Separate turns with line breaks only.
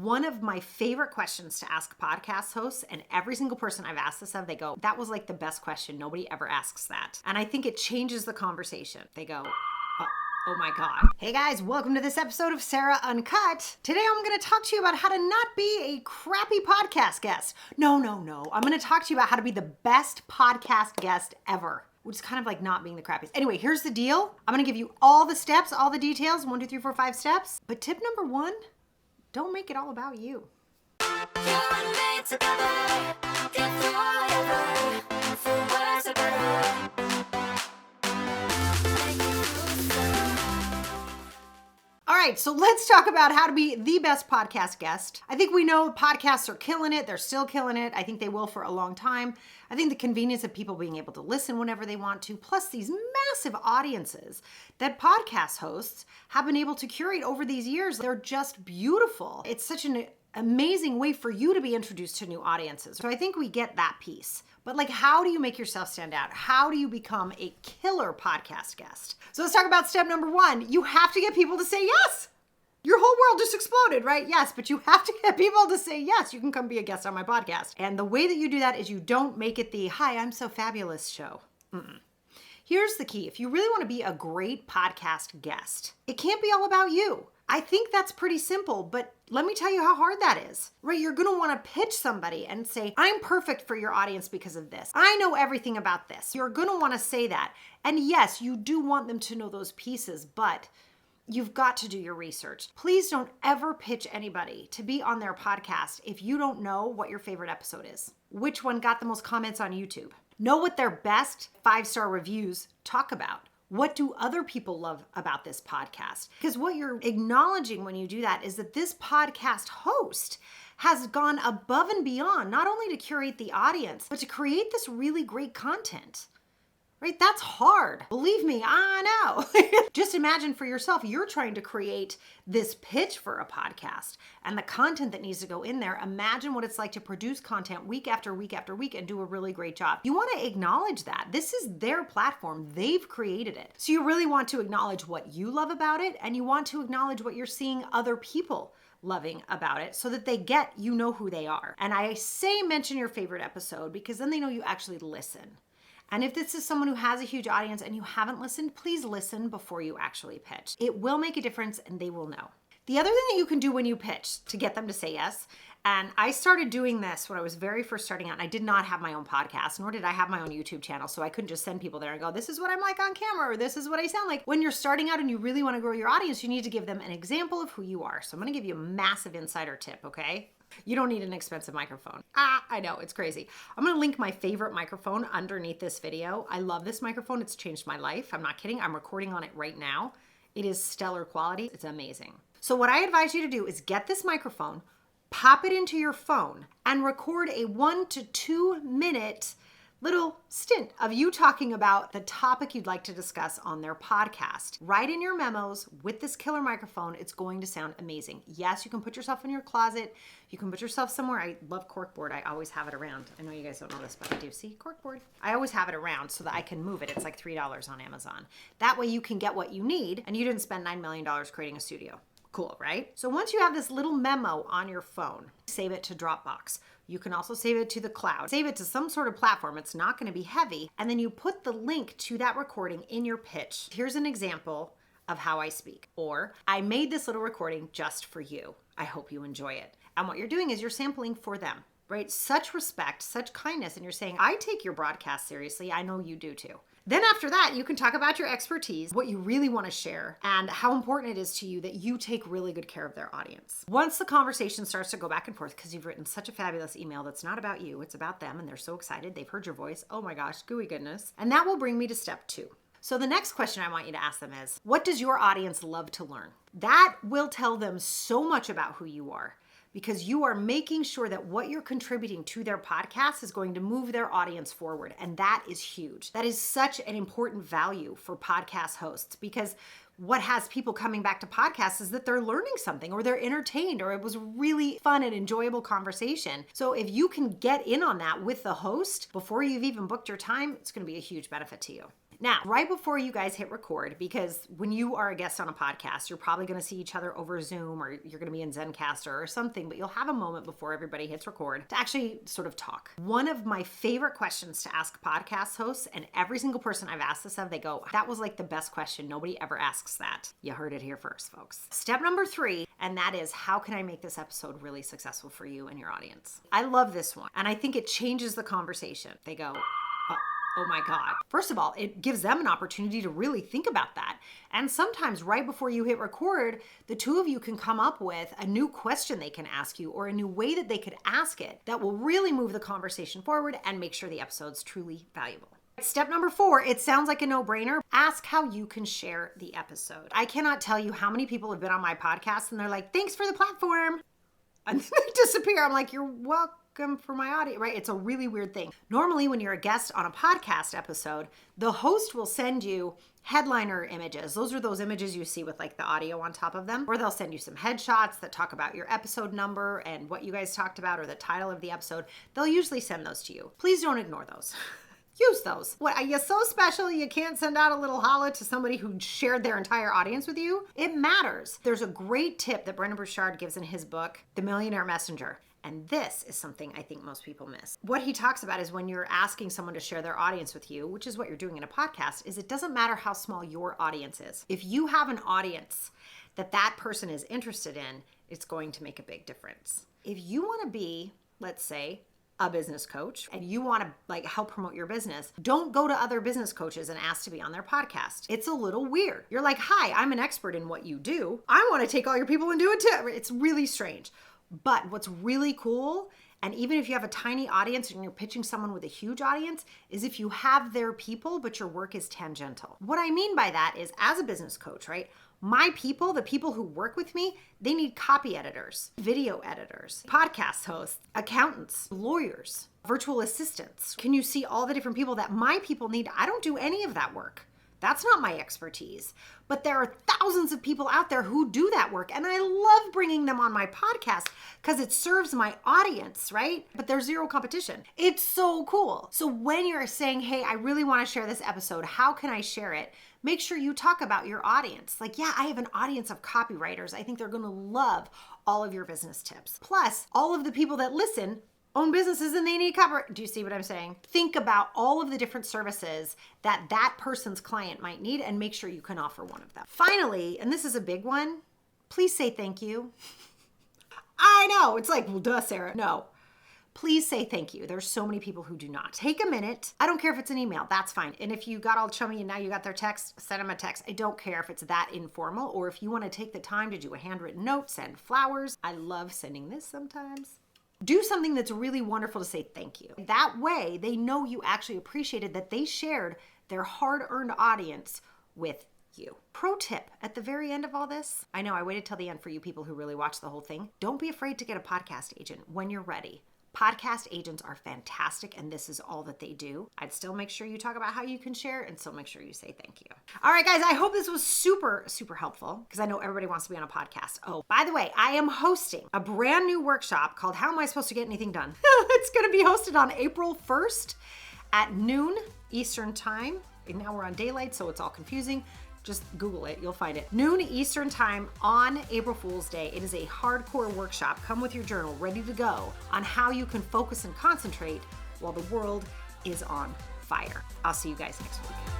One of my favorite questions to ask podcast hosts, and every single person I've asked this of, they go, that was like the best question. Nobody ever asks that. And I think it changes the conversation. They go, oh my God. Hey guys, welcome to this episode of Sarah Uncut. Today I'm going to talk to you about how to not be a crappy podcast guest. No. I'm going to talk to you about how to be the best podcast guest ever, which is kind of like not being the crappiest. Anyway, here's the deal. I'm going to give you all the steps, all the details, 1, 2, 3, 4, 5 steps. But tip number 1, don't make it all about you. All right, so let's talk about how to be the best podcast guest. I think we know podcasts are killing it. They're still killing it. I think they will for a long time. I think the convenience of people being able to listen whenever they want to, plus these massive audiences that podcast hosts have been able to curate over these years, they're just beautiful. It's such an amazing way for you to be introduced to new audiences. So I think we get that piece. But like, how do you make yourself stand out? How do you become a killer podcast guest? So let's talk about step number 1. You have to get people to say yes. Your whole world just exploded, right? Yes, but you have to get people to say yes. You can come be a guest on my podcast. And the way that you do that is you don't make it the, hi, I'm so fabulous show. Here's the key. If you really want to be a great podcast guest, it can't be all about you. I think that's pretty simple, but let me tell you how hard that is, right? You're going to want to pitch somebody and say, I'm perfect for your audience because of this. I know everything about this. You're going to want to say that. And yes, you do want them to know those pieces, but you've got to do your research. Please don't ever pitch anybody to be on their podcast if you don't know what your favorite episode is. Which one got the most comments on YouTube? Know what their best 5-star reviews talk about. What do other people love about this podcast? Because what you're acknowledging when you do that is that this podcast host has gone above and beyond, not only to curate the audience, but to create this really great content. Right? That's hard. Believe me, I know. Just imagine for yourself, you're trying to create this pitch for a podcast and the content that needs to go in there. Imagine what it's like to produce content week after week after week and do a really great job. You want to acknowledge that. This is their platform. They've created it. So you really want to acknowledge what you love about it, and you want to acknowledge what you're seeing other people loving about it so that they get, you know who they are. And I say mention your favorite episode because then they know you actually listen. And if this is someone who has a huge audience and you haven't listened, please listen before you actually pitch. It will make a difference and they will know. The other thing that you can do when you pitch to get them to say yes, and I started doing this when I was very first starting out, and I did not have my own podcast, nor did I have my own YouTube channel, so I couldn't just send people there and go, this is what I'm like on camera, or this is what I sound like. When you're starting out and you really want to grow your audience, you need to give them an example of who you are. So I'm going to give you a massive insider tip, okay? You don't need an expensive microphone. I know, it's crazy. I'm going to link my favorite microphone underneath this video. I love this microphone. It's changed my life. I'm not kidding. I'm recording on it right now. It is stellar quality. It's amazing. So what I advise you to do is get this microphone, pop it into your phone, and record a 1 to 2 minute little stint of you talking about the topic you'd like to discuss on their podcast. Write in your memos with this killer microphone. It's going to sound amazing. Yes, you can put yourself in your closet. You can put yourself somewhere. I love corkboard. I always have it around. I know you guys don't know this, but I do. See, corkboard. I always have it around so that I can move it. It's like $3 on Amazon. That way you can get what you need and you didn't spend $9 million creating a studio. Cool, right? So once you have this little memo on your phone, save it to Dropbox. You can also save it to the cloud. Save it to some sort of platform. It's not going to be heavy. And then you put the link to that recording in your pitch. Here's an example of how I speak. Or, I made this little recording just for you. I hope you enjoy it. And what you're doing is you're sampling for them, right? Such respect, such kindness. And you're saying, I take your broadcast seriously. I know you do too. Then after that, you can talk about your expertise, what you really want to share, and how important it is to you that you take really good care of their audience. Once the conversation starts to go back and forth, because you've written such a fabulous email that's not about you, it's about them, and they're so excited, they've heard your voice, oh my gosh, gooey goodness. And that will bring me to step 2. So the next question I want you to ask them is, what does your audience love to learn? That will tell them so much about who you are, because you are making sure that what you're contributing to their podcast is going to move their audience forward. And that is huge. That is such an important value for podcast hosts, because what has people coming back to podcasts is that they're learning something, or they're entertained, or it was really fun and enjoyable conversation. So if you can get in on that with the host before you've even booked your time, it's going to be a huge benefit to you. Now, right before you guys hit record, because when you are a guest on a podcast, you're probably going to see each other over Zoom, or you're going to be in Zencastr or something, but you'll have a moment before everybody hits record to actually sort of talk. One of my favorite questions to ask podcast hosts, and every single person I've asked this of, they go, that was like the best question. Nobody ever asks that. You heard it here first, folks. Step number 3, and that is, how can I make this episode really successful for you and your audience? I love this one, and I think it changes the conversation. They go, oh my God. First of all, it gives them an opportunity to really think about that. And sometimes right before you hit record, the two of you can come up with a new question they can ask you, or a new way that they could ask it that will really move the conversation forward and make sure the episode's truly valuable. Step number 4, it sounds like a no-brainer. Ask how you can share the episode. I cannot tell you how many people have been on my podcast and they're like, thanks for the platform. And then they disappear. I'm like, you're welcome for my audience, right? It's a really weird thing. Normally, when you're a guest on a podcast episode, the host will send you headliner images. Those are those images you see with like the audio on top of them, or they'll send you some headshots that talk about your episode number and what you guys talked about, or the title of the episode. They'll usually send those to you. Please don't ignore those. Use those. What, are you so special you can't send out a little holla to somebody who shared their entire audience with you? It matters. There's a great tip that Brendon Burchard gives in his book, The Millionaire Messenger. And this is something I think most people miss. What he talks about is when you're asking someone to share their audience with you, which is what you're doing in a podcast, is it doesn't matter how small your audience is. If you have an audience that person is interested in, it's going to make a big difference. If you want to be, let's say, a business coach and you want to like help promote your business, don't go to other business coaches and ask to be on their podcast. It's a little weird. You're like, hi, I'm an expert in what you do. I want to take all your people and do it too. It's really strange. But what's really cool, and even if you have a tiny audience and you're pitching someone with a huge audience, is if you have their people, but your work is tangential. What I mean by that is, as a business coach, right? My people, the people who work with me, they need copy editors, video editors, podcast hosts, accountants, lawyers, virtual assistants. Can you see all the different people that my people need? I don't do any of that work. That's not my expertise. But there are thousands of people out there who do that work. And I love bringing them on my podcast because it serves my audience, right? But there's zero competition. It's so cool. So when you're saying, hey, I really want to share this episode, how can I share it? Make sure you talk about your audience. Like, yeah, I have an audience of copywriters. I think they're going to love all of your business tips. Plus, all of the people that listen own businesses and they need cover. Do you see what I'm saying? Think about all of the different services that person's client might need and make sure you can offer one of them. Finally, and this is a big one, please say thank you. I know, it's like, well, duh, Sarah. No. Please say thank you. There's so many people who do not. Take a minute. I don't care if it's an email. That's fine. And if you got all chummy and now you got their text, send them a text. I don't care if it's that informal, or if you want to take the time to do a handwritten note, send flowers. I love sending this sometimes. Do something that's really wonderful to say thank you. That way, they know you actually appreciated that they shared their hard-earned audience with you. Pro tip at the very end of all this, I know I waited till the end for you people who really watch the whole thing. Don't be afraid to get a podcast agent when you're ready. Podcast agents are fantastic, and this is all that they do. I'd still make sure you talk about how you can share and still make sure you say thank you. All right, guys, I hope this was super, super helpful because I know everybody wants to be on a podcast. Oh, by the way, I am hosting a brand new workshop called How Am I Supposed to Get Anything Done? It's going to be hosted on April 1st at noon Eastern time. And now we're on daylight, so it's all confusing. Just Google it, you'll find it. Noon Eastern time on April Fool's Day. It is a hardcore workshop. Come with your journal, ready to go, on how you can focus and concentrate while the world is on fire. I'll see you guys next week.